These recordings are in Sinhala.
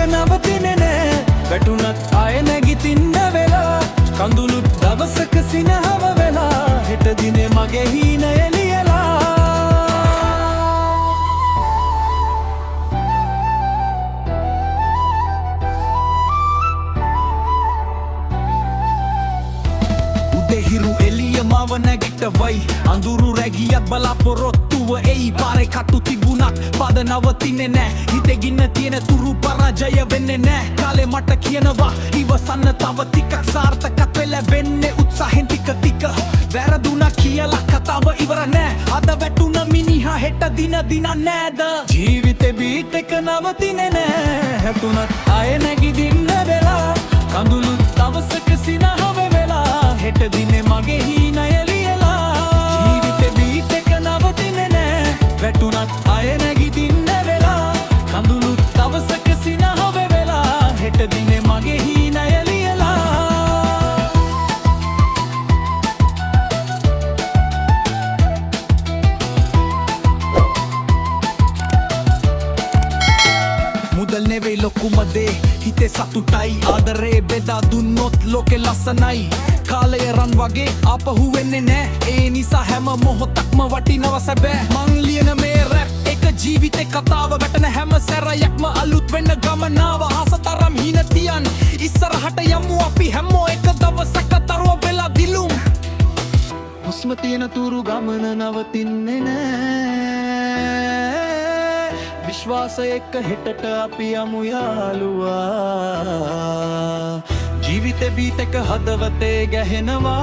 නවතින්නේ නෑ වැටුණත් ආය නැගිටින්න වෙලා කඳුළුත් දවසක සිනහව වෙලා හෙට දිනේ මගේ හීන එළියලා උදේහිරු එළිය මව නැගිටවයි අඳුරු රැගියක් බලාපොරොත්තුව එයි පාරේ කටු තිබුණත් පද නවතින්නේ නෑ හිතේ ගින්න තියෙන තුරු පරාජය වෙන්නේ නෑ කාලේ මට කියනවා ඉවසන්න තව ටිකක් සාර්ථකත්වෙ ලැබෙන්නේ උත්සාහෙන් ටික ටික වැරදුනා කියලා කතාව ඉවර නෑ අද වැටුණ මිනිහා හෙට දින නෑද ජීවිතේ බීට් එක නවතින්නේ නෑ හැතුණත් ආයෙ නැගිටින්න වෙලා කඳුළු දවසක සිනහව වෙලා හෙට දිනේ මගේ හීන එළියලා ජීවිතේ බීට් එක නවතින්නේ නෑ වැටුණත් ආයෙ නැගිටින්න වෙලා කඳුළු දවසක සිනහව වෙලා හෙට දිනේ මගේ හීන එළියලා මුදල් නෙවෙයි ලොකුම දේ හිතේ සතුටයි ආදරේ බෙදා දුන්නොත් ලෝකෙ ලස්සනයි කාලය රන් වගේ ආපහු වෙන්නේ නෑ ඒ නිසා හැම මොහොතක්ම වටිනව සැබෑ මං ලියන මේ රැප් එක ජීවිතේ කතාව වැටෙන හැම සැරයක්ම අලුත් වෙන්න ගමනාව ආසතරම් හින තියන් ඉස්සරහට යමු අපි හැමෝ එක දවසක තරුව වෙලා දිලුම් හුස්ම තියෙන තුරු ගමන නවතින්නේ නෑ විශ්වාසය එක්ක හෙටට අපි යමු යාළුවා ජීවිතේ බීට් එක හදවතේ ගැහෙනවා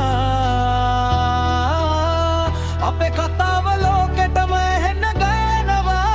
අපේ කතාව ලෝකෙටම ඇහෙන්න ගයනවා